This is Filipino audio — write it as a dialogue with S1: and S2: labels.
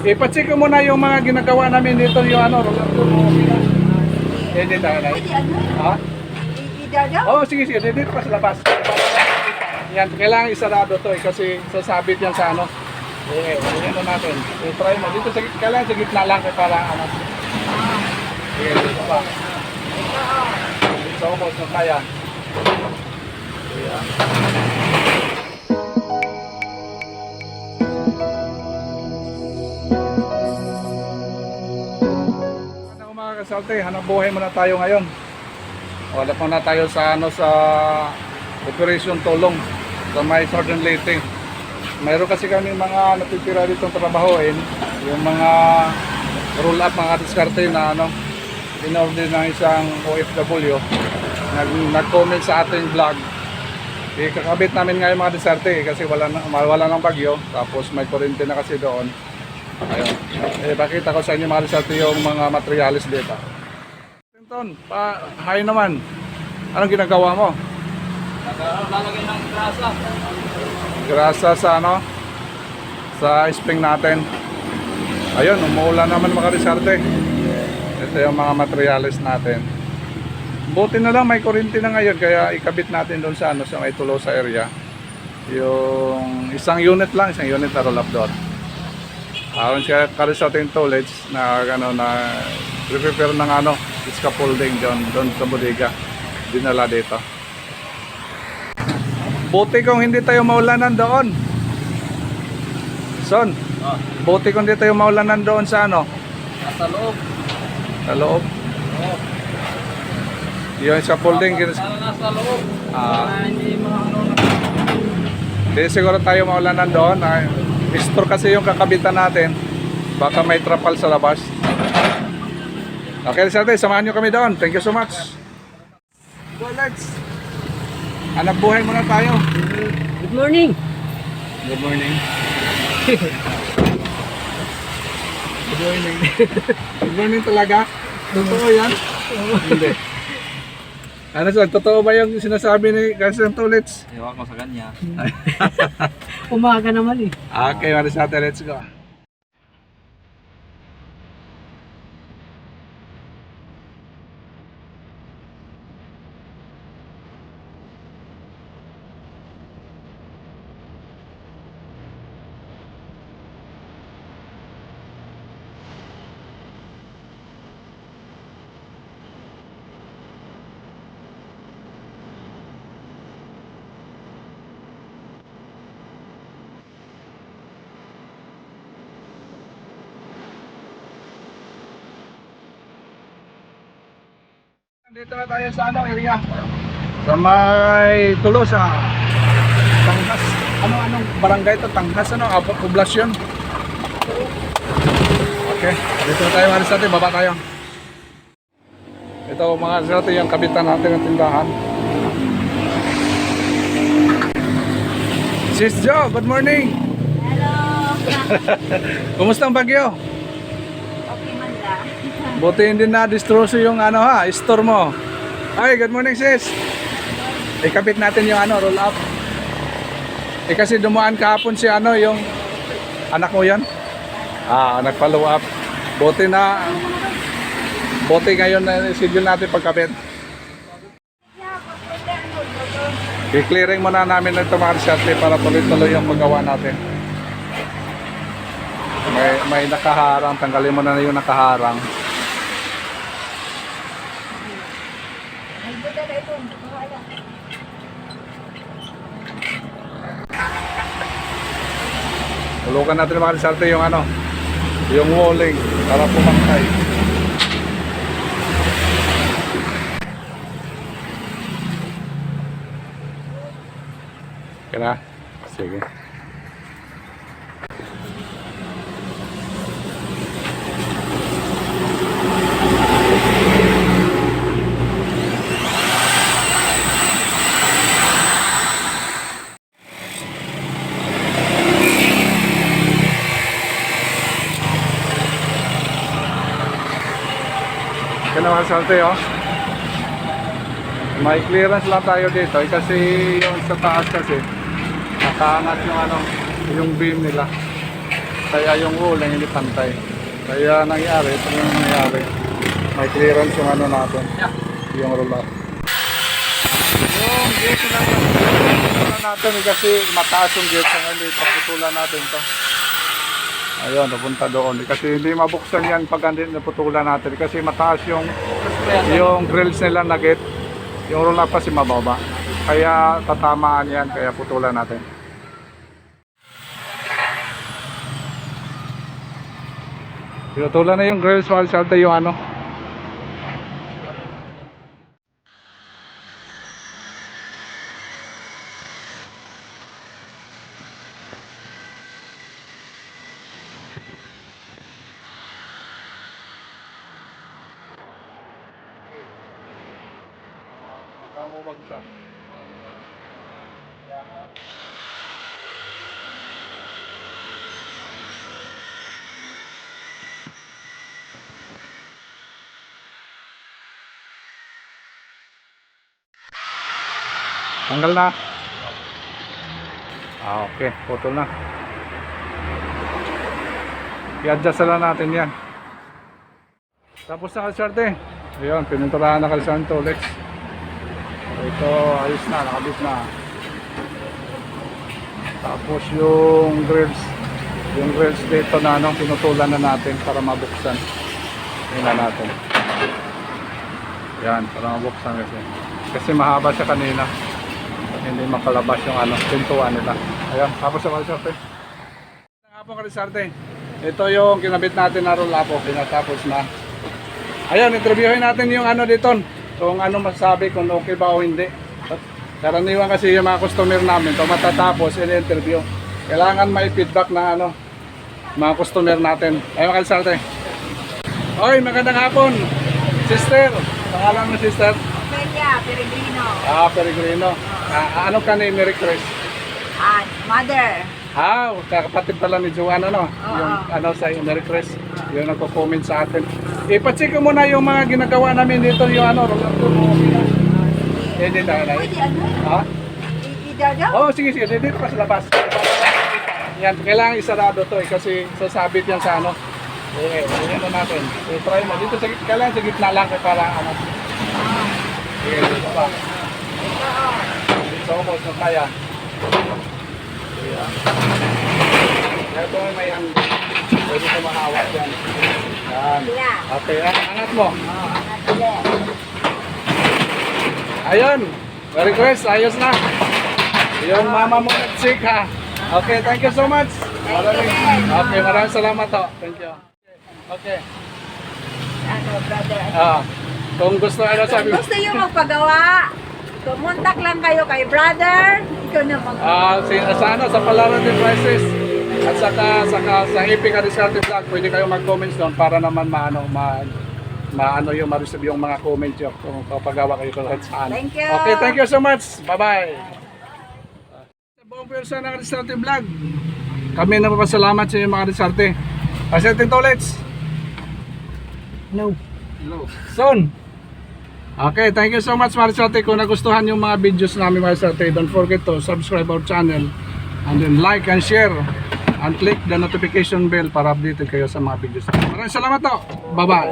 S1: Ipacheck ko muna yung mga ginagawa namin dito, yung ano, roller tour. Okay na. Edit tayo na.
S2: Pwede ano?
S1: Ha?
S2: Idadaw?
S1: Oo, sige, sige. Edit pa sa labas. Yan, kailangan isarado to eh, kasi sasabit yan sa ano. Ano natin. Try mo. Dito kailangan sa gitna lang para ano. Sige, dito pa. It's almost na kaya. Ayan. Ano mga kasalte, hanap buhay muna tayo ngayon. Wala pa na tayo sa ano sa Operation Tulong sa may Southern Leyte. Mayroon kasi kami mga natitira dito trabahoin, yung mga roll up, mga diskarte na ano, in-order ng isang OFW. Nag-comment sa ating vlog. Kakabit namin ngayon mga diskarte kasi wala ng bagyo, tapos may kuryente na kasi doon. Ayun. Pakita ko sa inyo mga diskarte yung mga materialis dito. Tinton, hi naman. Anong ginagawa mo?
S3: Lalagay ng grasa.
S1: Grasa sa ano? Sa spring natin. Ayun, umuulan naman mga diskarte. Ito yung mga materialis natin. Buti na lang may kuryente na ngayon kaya ikabit natin doon sa ano, sa may Tolosa area. Yung isang unit lang, isang unit na roll up doon. Aron siya karisating toilets na ano na prepare ng ano, scaffolding doon sa bodega. Dinala dito. Buti kung hindi tayo maulanan doon. Son, buti kung hindi tayo maulanan doon sa ano?
S3: Nasa loob.
S1: Sa loob.
S3: Oo.
S1: Yung scaffolding.
S3: Nasa loob. Hindi mga ano na.
S1: Hindi siguro tayo maulanan doon. Store kasi yung kakabitan natin. Baka may trapal sa labas. Okay, sir, samahan nyo kami doon. Thank you so much. Go, let's. Anak buhay muna tayo.
S3: Good morning.
S1: Good morning. Good morning. Good morning talaga. Totoo yan? Hindi. Ano sir, totoo ba yung sinasabi ni President Tulits?
S3: Ewan ko sa kanya.
S2: Umaga naman eh.
S1: Okay, Marisate, let's go. Dito na tayo sa ano area. Sa may Tolosa. Tanghas. Anong barangay ito? Tanghas ano? Poblasyon. Okay. Dito na tayo mga Rizate. Baba tayo. Ito mga Rizate yung kabitan natin ng tindahan. Sis Jo, good morning.
S2: Hello.
S1: Kumusta ang bagyo?
S2: Okay man lang.
S1: Buti hindi na-destroso yung ano ha, store mo. Ay, good morning sis. Ikabit natin yung ano, roll up. Kasi dumaan kahapon si ano, yung anak mo yan. Nag-follow up. Buti ngayon na schedule natin pagkabit. I-clearing muna namin ito mga diskarte para tuloy-tuloy yung paggawa natin. May nakaharang, tanggalin mo na yung nakaharang. Tulukan natin mga diskarte yung ano, yung walling para pumantay. Kaya, sige. Kaya naman salte oh. May clearance lang tayo dito kasi yung sa taas kasi nakaangat yung ano, yung beam nila. Kaya yung hole hindi pantay. Kaya nangyari, ito yung nangyari. May clearance yung ano natin. Yung roll-up. Yung gate na natin kasi mataas yung gate. Kaya hindi paputulan natin to. Ayun, napunta doon. Kasi hindi mabuksan yan pag hindi naputulan natin. Kasi mataas yung grills nila na gate. Yung roll-up kasi mababa. Kaya tatamaan yan. Kaya putulan natin. Pinutulan na yung grills while salta yung ano. Kamu bagsak. Tanggal na. Okay, putol na. I-adjust na lang natin yan. Tapos na kalsarte. Ayun, pininturahan na kalsante ulit. Ito, ayos na, nakabit na. Tapos yung grills dito na ano, pinutulan na natin para mabuksan. Yun na natin. Yan, para mabuksan kasi. Kasi mahaba siya kanina. Hindi makalabas yung ano, pintuan nila. Ayan, tapos yung kalsarte. Nga po kalsarte. Ito yung kinabit natin na roll-up. Pinatapos na. Ayun, interviewin natin yung ano dito. Kung ano masasabi, kung okay ba o hindi. Karaniwan kasi yung mga customer namin, kung matatapos, in-interview. Kailangan may feedback na ano, mga customer natin. Ayun, kalsarte. Oy, magandang hapon. Sister, pangalan mo sister?
S2: Ofelia Peregrino.
S1: Peregrino. Ano ka ni Mary Chris?
S2: Mother.
S1: Kakapatid pala ni Joanna, no? Yung ano sa Mary Chris. Yung nagko-comment sa atin. Ipacheck ko muna yung mga ginagawa namin dito, yung ano, dito na.
S2: Pwede ano?
S1: Ha?
S2: Idadaw?
S1: Sige, dito pa sa labas. Yan, kailangan isarado to kasi sasabit yan sa ano. Ano natin. Try mo. Dito kailangan sa gitna lang para ano. Dito pa. Dito ako sa kaya. Ito may ang pwede ko mahawak yan. Yan. Okay, angat mo. Ayun. Very request, ayos na. Yung mama mo nag-check ha. Okay, thank you so much. Maraming salamat ho. Thank you. Okay.
S2: Brother.
S1: Kung gusto ano sabi mo.
S2: Gusto yung magpagawa. Kumontak lang kayo kay brother. Ikaw na
S1: Sa Palaran Enterprises at saka sa Epic Arisarte Vlog, pwede kayo mag-comments doon para naman maano yung ma-receive yung mga comment nyo kung papagawa kayo kahit saan.
S2: Thank you.
S1: Okay, thank you so much. Bye-bye. Sa buong pwersa ng Arisarte Vlog, kami na papasalamat sa inyo mga Arisarte. Arisarte Tolets.
S2: No.
S1: Son. Okay, thank you so much mga Arisarte. Kung nagustuhan yung mga videos namin mga Arisarte, don't forget to subscribe our channel and then like and share and click the notification bell para updated kayo sa mga videos. Maraming salamat to. Bye-bye.